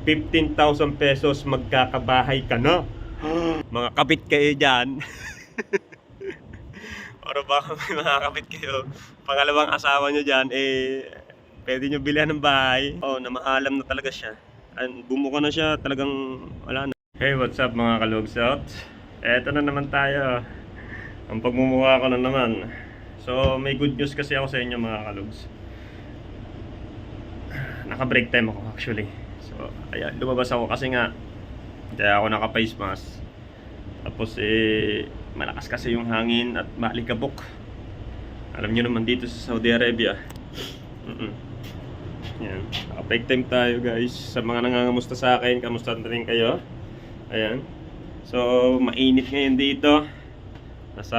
15,000 pesos magkakabahay ka na. Mga kabit kayo dyan. Or baka may mga kabit kayo, pangalawang asawa nyo dyan, pwede nyo bilhan ng bahay. Na maalam na talaga siya. Bumuka na siya, talagang wala na. Hey, what's up mga kalogs out? Eto na naman tayo. Ang pagmumukha ko na naman. So, may good news kasi ako sa inyo mga kalogs. Naka-break time ako actually. So, ayan, lumabas ako kasi nga kaya ako naka-face mask. Tapos malakas kasi yung hangin at malikabok. Alam niyo naman dito sa Saudi Arabia. Yan, naka-break time tayo guys. Sa mga nangangamusta sa akin, kamusta na rin kayo? Ayan. So, mainit ngayon dito. Nasa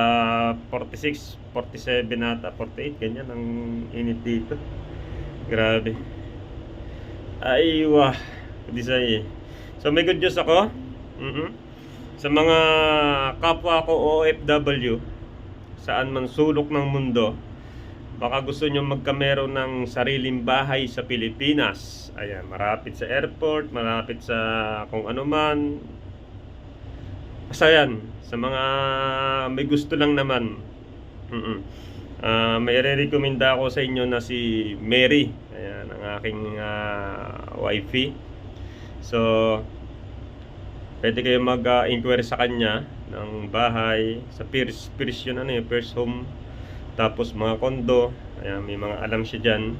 46, 47 ata, 48, ganyan ang init dito. Grabe. Ay, wah. Disay. So, may good news ako. Sa mga kapwa ko OFW, saan man sulok ng mundo, baka gusto nyo magkamero ng sariling bahay sa Pilipinas. Ayan, marapit sa airport, malapit sa kung ano man. Basta yan, sa mga may gusto lang naman. May re-recommenda ako sa inyo na si Mary. Ayan, ang aking wifey. So, pwede kayo mag-inquire sa kanya ng bahay sa Pierce yun, Pierce Home. Tapos mga kondo. Ayan, may mga alam siya dyan.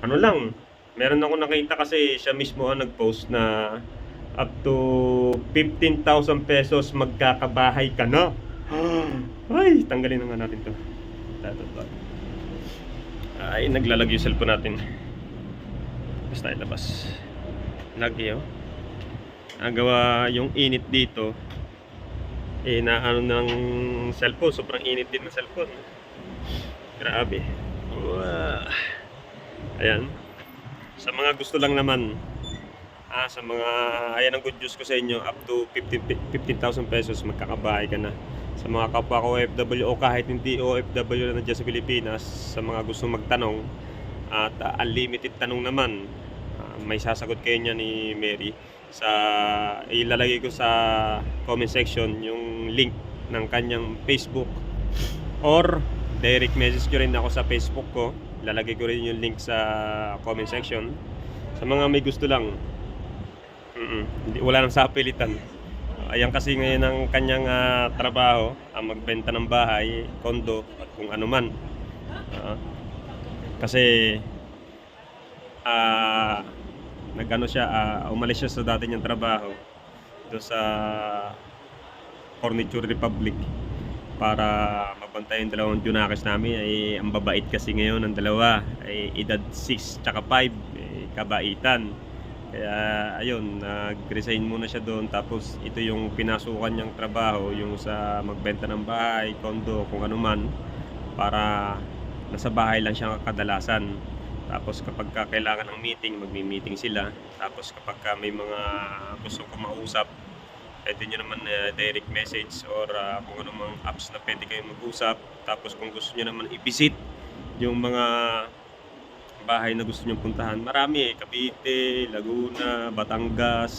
Ano lang, meron ako nakita kasi siya mismo ang nag-post na up to 15,000 pesos magkakabahay ka na. Ay, tanggalin na nga natin to. Ay, naglalag yung cellphone natin. Basta ilabas. Lagi nagawa yung init dito. Naano ng cellphone. Sobrang init din ng cellphone. Grabe. Ayan. Sa mga gusto lang naman, sa mga, ayan ang good news ko sa inyo, up to 15,000 pesos magkakabahay ka na. Sa mga kapwa ko OFW o kahit hindi OFW na dyan sa Pilipinas, sa mga gusto magtanong at unlimited tanong naman, may sasagot kayo niya ni Mary. Ilalagay ko sa comment section yung link ng kanyang Facebook, or direct message ko rin ako sa Facebook ko. Ilalagay ko rin yung link sa comment section. Sa mga may gusto lang, wala nang sapilitan. Ayan kasi ngayon ang kanyang trabaho, ang magbenta ng bahay, kondo at kung ano man. Kasi umalis siya sa dati niyang trabaho doon sa Furniture Republic para mabantay yung dalawang junakis namin. Ang babait kasi ngayon ng dalawa ay edad 6 tsaka 5, kabaitan. Kaya ayun, nag-resign muna siya doon. Tapos ito yung pinasukan niyang trabaho, yung sa magbenta ng bahay, kondo, kung ano man, para nasa bahay lang siya kadalasan. Tapos kapag kailangan ng meeting, magmi-meeting sila. Tapos kapag may mga gusto ko mausap, pwede nyo naman direct message or kung ano mang apps na pwede kayo mag-usap. Tapos kung gusto nyo naman i-visit yung mga bahay na gusto nyo puntahan, marami Cavite, Laguna, Batangas,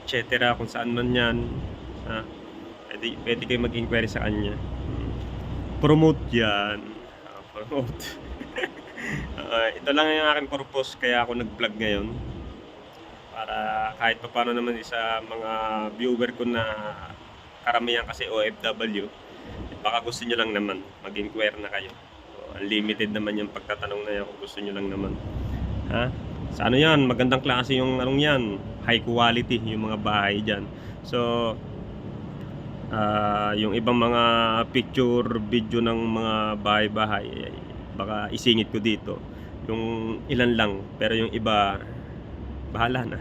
etc. Kung saan man yan, pwede kayo mag-inquire sa kanya. Promote yan. Promote. Ito lang yung aking purpose, kaya ako nag-vlog ngayon. Para kahit pa paano naman sa mga viewer ko na karamihan kasi OFW, baka gusto nyo lang naman, mag-inquire na kayo. Unlimited naman yung pagtatanong na yan kung gusto nyo lang naman. Sa ano yan, magandang klase yung anong yan, high quality yung mga bahay dyan. So yung ibang mga picture, video ng mga bahay-bahay, baka isingit ko dito yung ilan lang, pero yung iba bahala na.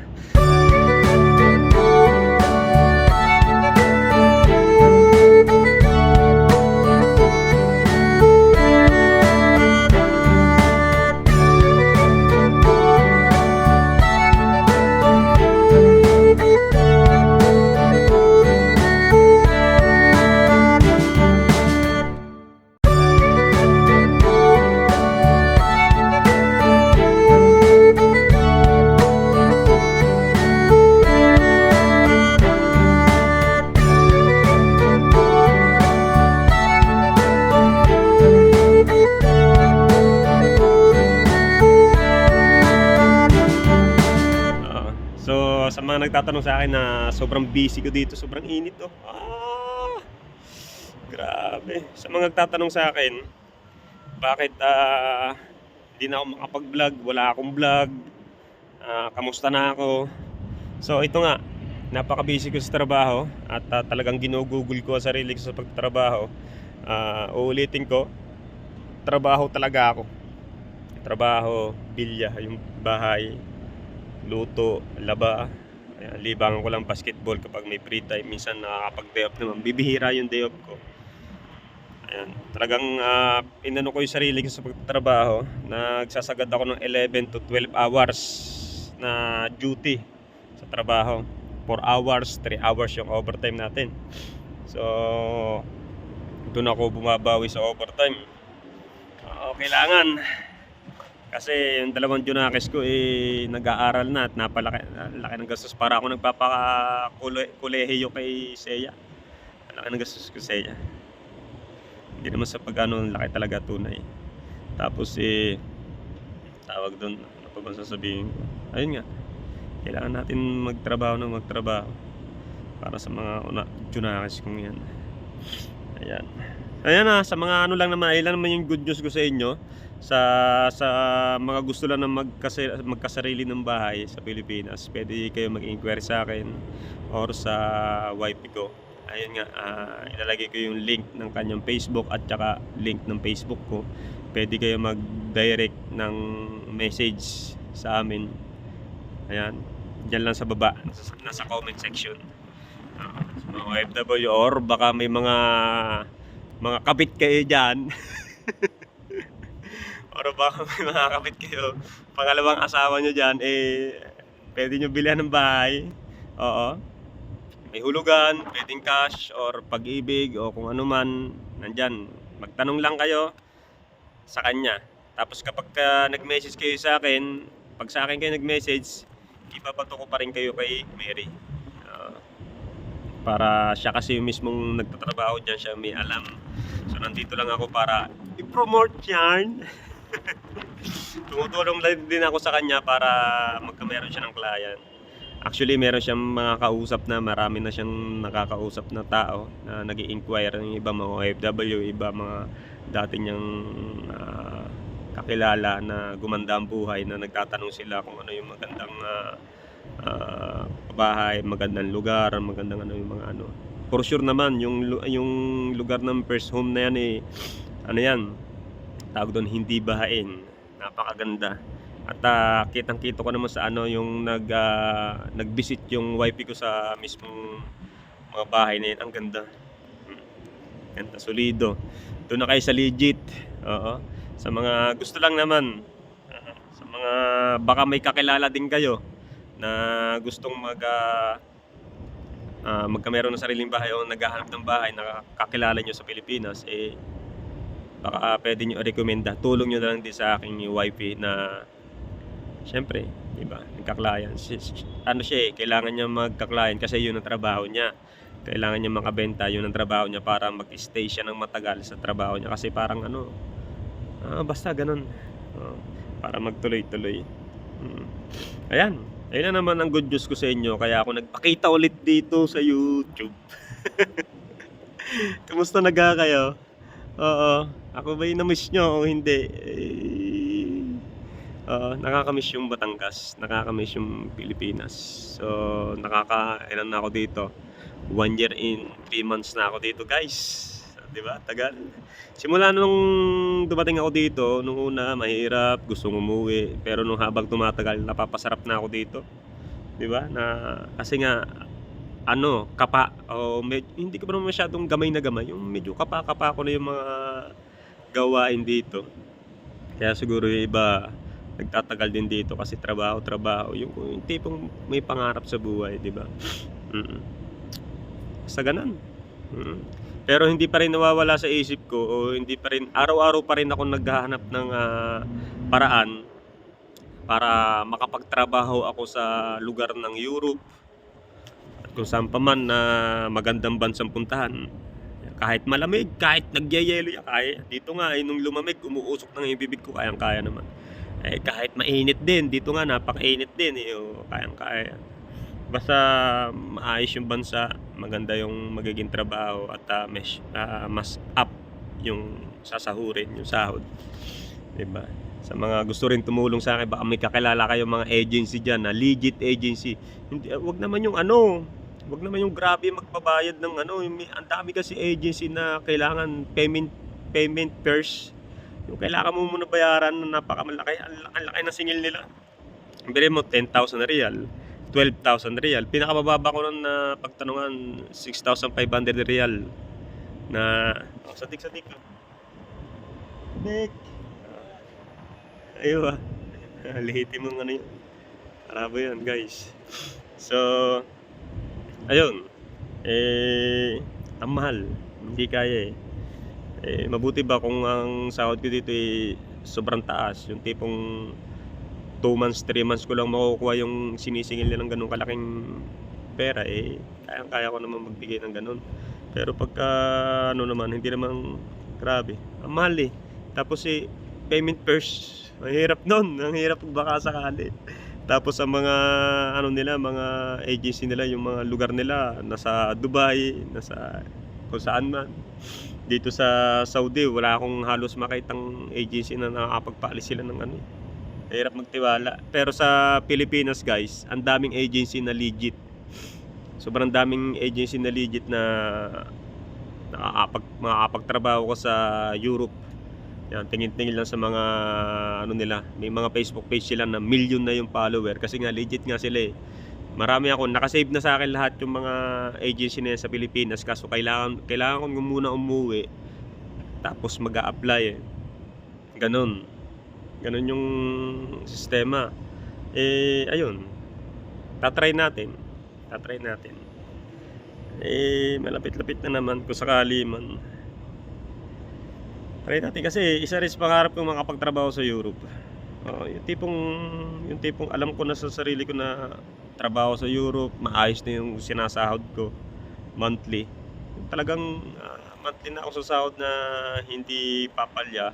sa mga nagtatanong sa akin na sobrang busy ko dito, sobrang init oh. Grabe. Sa mga nagtatanong sa akin, bakit hindi na ako makapag-vlog, wala akong vlog, kamusta na ako. So ito nga, napaka-busy ko sa trabaho at talagang ginugugol ko ang sarili ko sa pagtatrabaho. Uulitin ko, trabaho talaga ako. Trabaho, bilya, yung bahay, luto, laba. Ayan, libangan ko lang basketball kapag may free time. Minsan nakakapag-day off naman. Bibihira yung day off ko. Ayan, talagang inano ko yung sarili ko sa pagtatrabaho. Nagsasagad ako ng 11 to 12 hours na duty sa trabaho. 4 hours, 3 hours yung overtime natin. So, doon ako bumabawi sa overtime. Kailangan. Kasi yung dalawang junakis ko nag-aaral na at napalaki laki ng gastos para ako nagpapaka-kolehiyo kay Seya. Laki ng gastos ko Seya. Hindi naman sa pag-ano, laki talaga tunay. Tapos tawag doon, ano pa ba sasabihin ko? Ayun nga. Kailangan natin magtrabaho para sa mga junakis kong yan. Ayan. Ayan sa mga ano lang naman, ilan naman yung good news ko sa inyo. Sa mga gusto lang na magkasarili ng bahay sa Pilipinas, pwede kayo mag-inquire sa akin or sa wife ko. Ayun nga, ilalagay ko yung link ng kanyang Facebook at saka link ng Facebook ko. Pwede kayo mag-direct ng message sa amin. Ayan, dyan lang sa baba, nasa comment section. Sa mga OFW or baka may mga kabit kayo dyan. Or baka may mga kabit kayo, pangalawang asawa nyo dyan, pwede nyo bilhan ng bahay. Oo. May hulugan, pwedeng cash, or pag-ibig, o kung ano man, nandyan. Magtanong lang kayo sa kanya. Tapos kapag nag-message kayo sa akin, pag sa akin kayo nag-message, ipapato ko pa rin kayo kay Mary. Para siya kasi yung mismong nagtatrabaho dyan, siya may alam. So nandito lang ako para i-promote yan. Tumutulong din ako sa kanya para magkameron siya ng client. Actually meron siyang mga kausap na, marami na siyang nakakausap na tao na nag-i-inquire ng iba mga OFW, iba mga dati niyang kakilala na gumanda ang buhay, na nagtatanong sila kung ano yung magandang bahay, magandang lugar, magandang ano yung mga ano. For sure naman yung lugar ng first home na yan ano yan, tawag doon, hindi bahain, napakaganda. At kitang-kita ko naman sa ano yung nag-visit yung wife ko sa mismong mga bahay na yun. Ang ganda. Ganda, solido. Doon na kayo sa legit. Oo. Sa mga gusto lang naman, sa mga baka may kakilala din kayo na gustong magkameron ng sariling bahay o naghahanap ng bahay na kakilala nyo sa Pilipinas, baka pwede nyo i-recommenda. Tulong nyo na lang din sa aking wifey na syempre, diba, nagka-client. Ano siya kailangan niya magka-client kasi yun ang trabaho niya. Kailangan niya makabenta, yun ang trabaho niya para mag-stay siya ng matagal sa trabaho niya. Kasi parang ano, basta ganun. Para magtuloy-tuloy. Ayan. Ayun na naman ang good news ko sa inyo. Kaya ako nagpakita ulit dito sa YouTube. Kumusta kayo? Oo. Ako ba'y na-miss nyo o hindi? Nakakamiss yung Batangas. Nakakamiss yung Pilipinas. So, ilan na ako dito. 1 year in 3 months na ako dito, guys. Diba? Tagal. Simula nung dumating ako dito, nung una, mahirap, gustong umuwi. Pero nung habang tumatagal, napapasarap na ako dito. Diba? Kasi nga, kapa. Hindi ko pa naman masyadong gamay na gamay. Yung medyo kapa-kapa ko na yung mga gawain dito. Kaya siguro yung iba, nagtatagal din dito kasi trabaho. Yung tipong may pangarap sa buhay, diba? Basta ganun. Pero hindi pa rin nawawala sa isip ko, o hindi pa rin, araw-araw pa rin ako naghahanap ng paraan para makapagtrabaho ako sa lugar ng Europe at kung saan pa man na magandang bansang puntahan. Kahit malamig, kahit nagyayelo kaya. Dito nga nung lumamig, umuusok ng bibig ko, kayang-kaya naman. Kahit mainit din, dito nga napakainit din, kayang-kaya. Basta maayos yung bansa, maganda yung magiging trabaho at mas up yung sasahurin, yung sahod, 'di ba? Sa mga gusto rin tumulong sa akin, baka may kakilala kayong mga agency diyan na legit agency. Hindi, 'wag naman yung ano, 'wag naman yung grabe magbabayad ng ano, yung ang dami kasi agency na kailangan payment first. Yung kailangan mo muna bayaran na napakamalaki, ang laki ng singil nila. Bilhin mo 10,000 real, 12,000 real. Pinakamababa ko nun na pagtanungan 6,500 real na sadik-sadik ko. Dik. Ayo ah. Lihitin mo ano yun. Arabo yan guys. So, ayun. Ang mahal. Hindi kaya eh. Mabuti ba kung ang sahod ko dito sobrang taas. Yung tipong 2 months, 3 months ko lang makukuha yung sinisingil nilang ganun kalaking pera kayang-kaya ko naman magbigay ng ganun. Pero pagka ano naman, hindi naman grabe. Ang mahal Tapos payment first. Ang hirap nun, ang hirap baka sakali. Tapos ang mga ano nila, mga agency nila, yung mga lugar nila nasa Dubai, nasa kung saan man. Dito sa Saudi, wala akong halos makitang agency na nakakapagpaalis sila ng ano. Hirap magtiwala. Pero sa Pilipinas guys, ang daming agency na legit. Sobrang daming agency na legit na makakapagtrabaho ko sa Europe. Yan, tingin-tingin lang sa mga ano nila. May mga Facebook page sila na million na yung follower kasi nga legit nga sila Marami ako, nakasave na sa akin lahat yung mga agency na yan sa Pilipinas, kaso kailangan ko muna umuwi tapos mag-a-apply Ganon. Ganon yung sistema. Ayun. Tatry natin. Malapit-lapit na naman kung sakali man. Try natin kasi isa rin sa pangarap kong makapagtrabaho sa Europe. Yung tipong alam ko na sa sarili ko na trabaho sa Europe, maayos na yung sinasahod ko monthly. Talagang monthly na ako sa sahod na hindi papalya.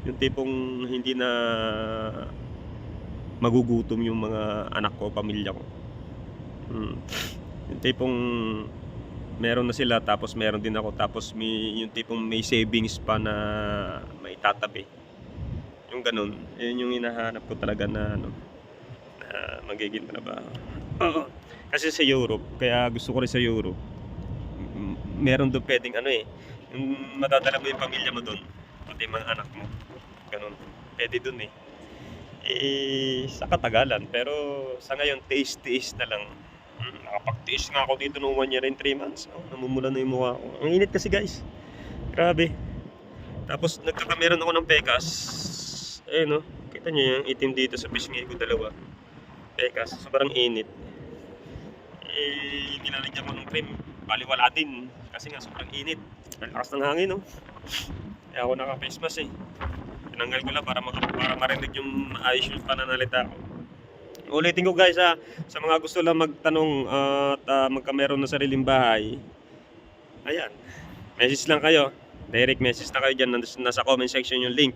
Yung tipong hindi na magugutom yung mga anak ko, pamilya ko. Yung tipong meron na sila tapos meron din ako, tapos yung tipong may savings pa na may tatabi. Yung ganun, yun yung hinahanap ko talaga na ano, na magiging trabaho. Kasi sa Europe, kaya gusto ko rin sa Europe. Meron doon pwedeng yung madadala mo yung pamilya mo doon, pati mga anak mo. Ganun. Pwede doon sa katagalan, pero sa ngayon tiis-tiis na lang. Nakapagtiis nga ako dito noong 1 year and 3 months. Namumula na yung mukha ko. Ang init kasi guys. Grabe. Tapos nagkakameron ako ng pekas. Kita nyo yung itim dito sa pisngi ko, 2 pekas. Sobrang init. Nilalagyan ko ng cream. Baliwala din. Kasi nga sobrang init. Ang lakas ng hangin Kaya ako naka-face mask Tinanggal ko lang para marinig yung maayos yung pananalita ko. Ulitin ko guys sa mga gusto lang magtanong at magkameron na sariling bahay. Ayan. Message lang kayo. Direct message na kayo dyan. Nasa comment section yung link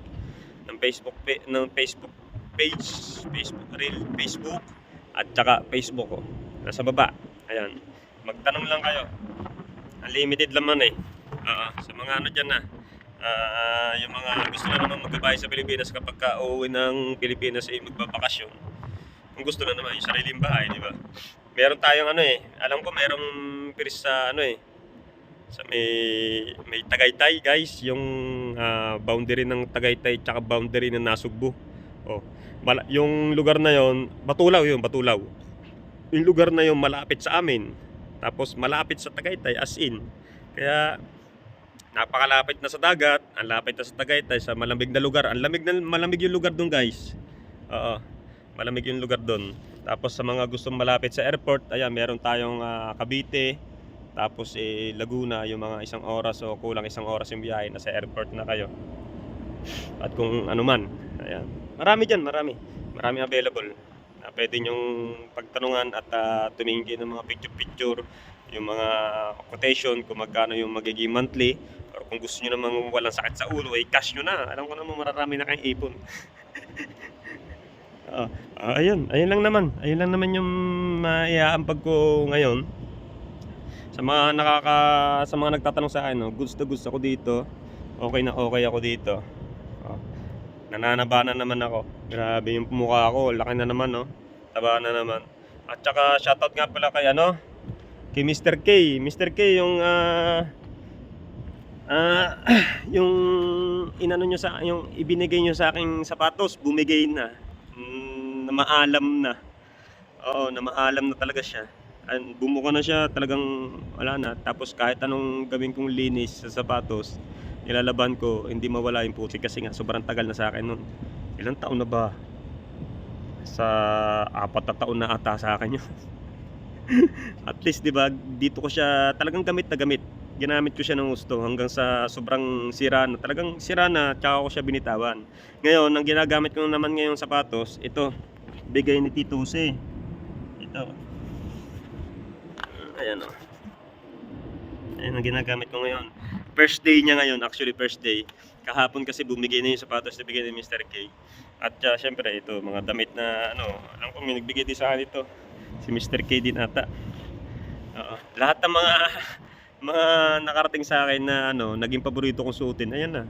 ng Facebook page, Facebook at saka Facebook ko. Nasa baba. Ayan. Magtanong lang kayo. Unlimited laman sa mga ano dyan yung mga gusto na naman magbabahay sa Pilipinas kapag uuwi ng Pilipinas magbabakasyon. Kung gusto na naman yung sariling bahay, di ba? Meron tayong alam ko merong piris sa sa may Tagaytay guys, yung boundary ng Tagaytay tsaka boundary ng Nasugbu. Yung lugar na yon, Batulaw. Yung lugar na yon malapit sa amin. Tapos malapit sa Tagaytay as in. Kaya napakalapit na sa dagat, ang lapit na sa Tagaytay, sa malamig na lugar. Malamig yung lugar doon guys. Malamig yung lugar doon. Tapos sa mga gustong malapit sa airport, ayan, meron tayong Cavite, tapos Laguna, yung mga 1 oras o kulang 1 oras yung biyahe, nasa airport na kayo. At kung ano man, ayan. Marami dyan, marami available. Pwede nyong pagtanungan at tumingin ng mga picture, yung mga quotation, kung magkano yung magiging monthly. Or kung gusto nyo namang walang sakit sa ulo, cash nyo na. Alam ko naman mararami na kayong ipon. Oo. Ayun lang naman. Ayun lang naman yung maiaambag ko ngayon. Sa mga nagtatanong sa akin, 'no, goods na goods ako dito. Okey na okey ako dito. Oh, nananabanan naman ako. Grabe yung mukha ko, laki na naman, 'no, taba na naman. At saka shoutout nga pala kay ano, kay Mr. K. Mr. K yung, ah, yung inano niyo sa yung ibinigay niyo sa'king sapatos bumigay na. Na maalam na. Oo, na maalam na talaga siya. Bumuka na siya, talagang wala na. Tapos kahit anong gawin kong linis sa sapatos, nilalaban ko, hindi mawala yung putik kasi nga sobrang tagal na sa akin nun. Ilang taon na ba? Sa 4 na taon na ata sa akin yun. At least 'di ba, dito ko siya talagang gamit na gamit. Ginamit ko siya ng gusto hanggang sa sobrang sira na, talagang sira na, tsaka ko siya binitawan. Ngayon, ang ginagamit ko naman ngayong sapatos, ito, bigay ni Tito Jose. Ito, ayan o. Ayan ang ginagamit ko ngayon. First day niya ngayon, actually first day. Kahapon kasi bumigay na yung sapatos na bigay ni Mr. K. At syempre ito, mga damit na ano, alam ko may nagbigay din sa akin ito. Si Mr. K din ata. Oo. Lahat ng mga nakarating sa akin na ano, naging paborito kong suotin, ayan na.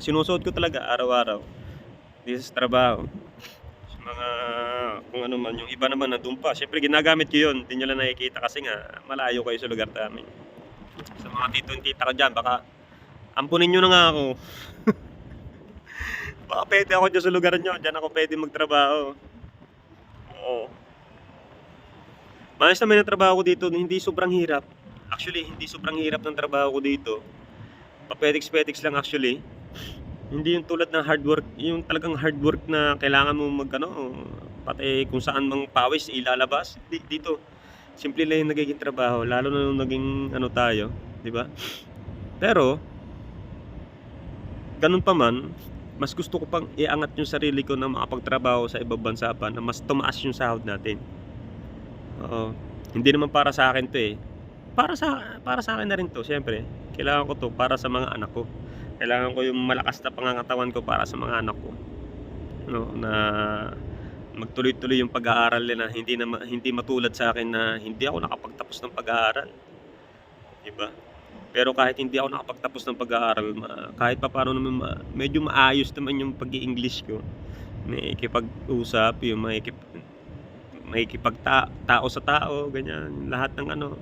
Sinusuot ko talaga araw-araw. Dito sa trabaho. Sa mga kung ano man, yung iba naman nandun pa. Siyempre ginagamit ko yun. Hindi nyo lang nakikita kasi nga malayo kayo sa lugar namin. Sa mga tito and tita ko dyan, baka ampunin nyo na nga ako. Baka pwede ako dyan sa lugar nyo. Dyan ako pwede magtrabaho. Oo. Maayos naman yung trabaho ko dito, hindi sobrang hirap. Actually, hindi sobrang hirap ng trabaho ko dito. Papetiks-petiks lang actually. Hindi yung tulad ng hard work, yung talagang hard work na kailangan mo magano, pati kung saan mang pawis ilalabas. Dito, simple lang yung nagiging trabaho, lalo na nung naging ano tayo, 'di ba? Pero ganun pa man, mas gusto ko pang iangat yung sarili ko na makapagtrabaho sa ibang bansa pa na mas tumaas yung sahod natin. Oo. Hindi naman para sa akin 'to, eh. Para sa akin na rin 'to, siyempre. Kailangan ko 'to para sa mga anak ko. Kailangan ko yung malakas na pangangatawan ko para sa mga anak ko, 'no, na magtuloy-tuloy yung pag-aaral nila, hindi matulad sa akin na hindi ako nakapagtapos ng pag-aaral, 'di ba? Pero kahit hindi ako nakapagtapos ng pag-aaral, kahit papaano naman medyo maayos naman yung pag-i-English ko. Makikipag-usap, yung tao sa tao, ganyan. Lahat ng ano,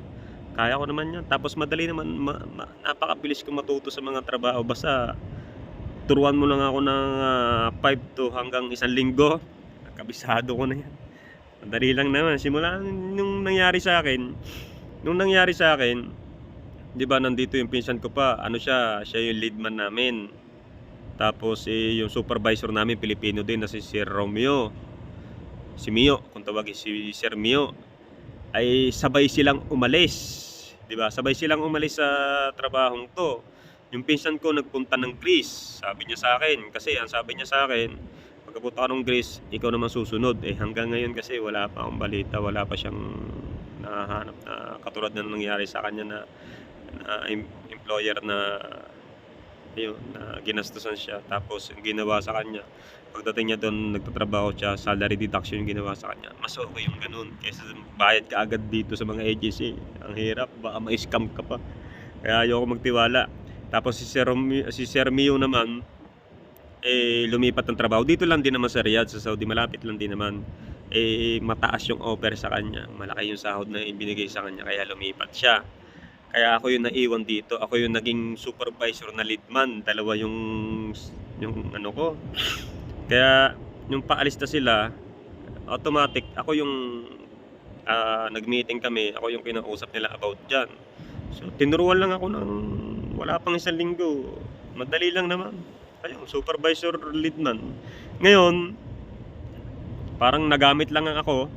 kaya ko naman 'yan. Tapos madali naman, napakabilis kong matuto sa mga trabaho. Basta turuan mo lang ako ng 5 to hanggang 1 linggo, kabisado ko na 'yan. Madali lang naman. Simula nung nangyari sa akin, 'di ba, nandito yung pinsan ko pa, ano siya yung leadman namin. Tapos yung supervisor namin Pilipino din na si Sir Romeo. Si Mio, kung tawagin si Sir Mio, ay sabay silang umalis, 'di ba? Sabay silang umalis sa trabahong 'to. Yung pinsan ko nagpunta ng Greece. Sabi niya sa akin, kasi ang sabi niya sa akin, pagkapunta ka ng Greece, ikaw naman susunod. Hanggang ngayon kasi wala pa akong balita, wala pa siyang nahahanap na katulad ng nangyari sa kanya na employer na ayun, na ginastusan siya. Tapos yung ginawa sa kanya, pagdating niya doon nagtatrabaho siya, salary deduction yung ginawa sa kanya. Mas okay yung ganun kaysa bayad ka agad dito sa mga agency. Ang hirap, baka ma-scam ka pa. Kaya ayoko magtiwala. Tapos si Sir Mio naman, lumipat ng trabaho. Dito lang din naman sa Riyadh, sa Saudi, malapit lang din naman. Mataas yung offer sa kanya. Malaki yung sahod na ibinigay sa kanya, kaya lumipat siya. Kaya ako yung naiwan dito. Ako yung naging supervisor na leadman. Dalawa yung ano ko. Kaya yung paalis na sila, automatic ako yung nag-meeting kami. Ako yung kinausap nila about dyan. So tinuruan lang ako ng wala pang 1 linggo. Madali lang naman. Ayun, supervisor leadman. Ngayon, parang nagamit lang ako.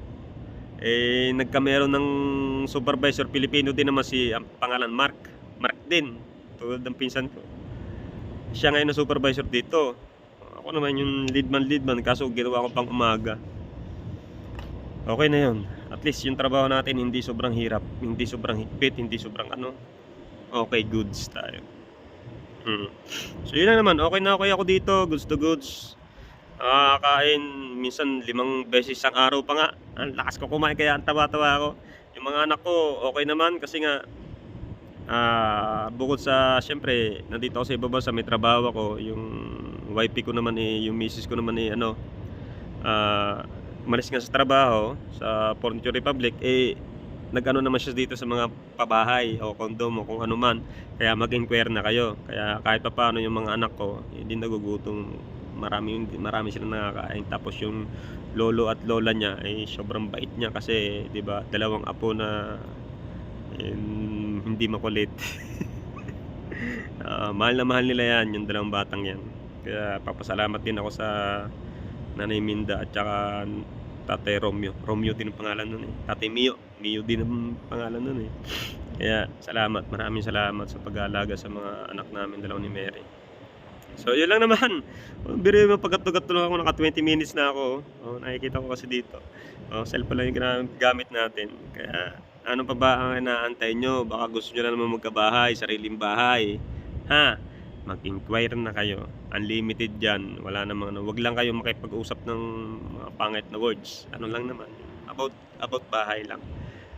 Nagkameron ng supervisor Pilipino din naman, ang pangalan Mark din, tulad ng pinsan ko. Siya ngayon ang supervisor dito. Ako naman yung leadman, kaso ginawa ko pang umaga. Okay na yun. At least yung trabaho natin hindi sobrang hirap, hindi sobrang higpit, hindi sobrang ano. Okay, goods tayo. So yun lang naman, okay na okay ako dito, goods to goods. Nakakakain minsan 5 beses isang araw pa nga. Ang lakas ko kumain kaya ang taba-taba ako. Yung mga anak ko okey naman kasi nga, bukod sa siyempre nandito ako sa ibang bansa may trabaho ako, yung wifey ko naman, yung misis ko naman, ano, umalis nga sa trabaho sa Furniture Republic, nag-ano naman siya dito sa mga pabahay o condo o kung ano man. Kaya mag-inquire na kayo. Kaya kahit papaano yung mga anak ko hindi nagugutom. Marami silang nakakain. Tapos yung lolo at lola niya ay sobrang bait niya kasi 'di ba, dalawang apo na, hindi makulit. Mahal na mahal nila 'yan, yung dalawang batang 'yan. Kaya papasalamat din ako sa Nanay Minda at saka Tatay Romeo. Romeo din ang pangalan nun, Tatay Mio, Mio din ang pangalan nun, Kaya salamat, maraming salamat sa pag-aalaga sa mga anak namin dalawa ni Mary. So yun lang naman. Biruin mo pagkat-gatto lang ako, naka 20 minutes na ako. Nakikita ko kasi dito. Cellphone lang yung gamit natin. Kaya ano pa ba ang inaantay nyo? Baka gusto nyo na naman magkabahay, sariling bahay. Ha? Mag-inquire na kayo. Unlimited dyan. Wala namang ano. Wag lang kayo makipag-usap ng mga pangit na words. Ano lang naman. About bahay lang.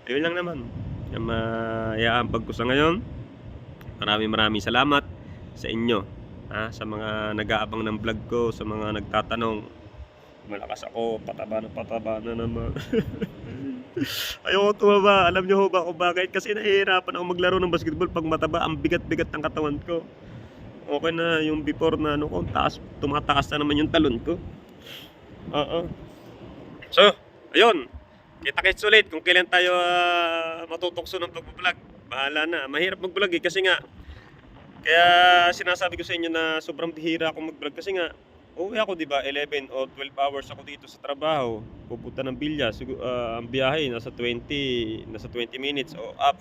Ayun lang naman. Yung mayaambag ko sa ngayon. Maraming salamat sa inyo. Sa mga nag-aabang ng vlog ko, sa mga nagtatanong, malakas ako, pataba na naman. Ayoko tumaba. Alam niyo ho ba kung bakit? Kasi nahihirapan ako maglaro ng basketball pag mataba. Ang bigat-bigat ng katawan ko. Okay na yung before na ano ko, tumataas na naman yung talon ko. Oo. So, ayun. Kita-kits ulit kung kailan tayo matutokso ng pag-vlog. Bahala na. Mahirap mag-vlog kasi nga, kaya sinasabi ko sa inyo na sobrang bihira akong mag-vlog kasi nga uuwi ako 'di ba 11 o 12 hours ako dito sa trabaho. Pupunta ng Bilya, ang biyahe nasa 20 minutes o up.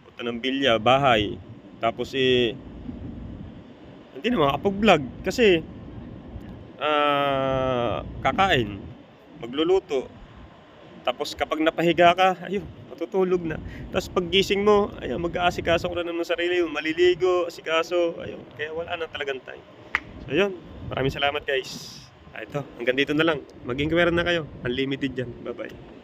Punta ng Bilya, bahay. Tapos hindi na makakapag-vlog kasi kakain, magluluto. Tapos kapag napahiga ka, ayun, matutulog na. Tapos paggising mo, ayun, mag-aasikaso ko na naman sa sarili mo, maliligo, asikaso, ayun. Kaya wala na talagang time. So ayun, maraming salamat guys. Ito, hanggang dito na lang. Mag-inquire na kayo. Unlimited yan. Bye-bye.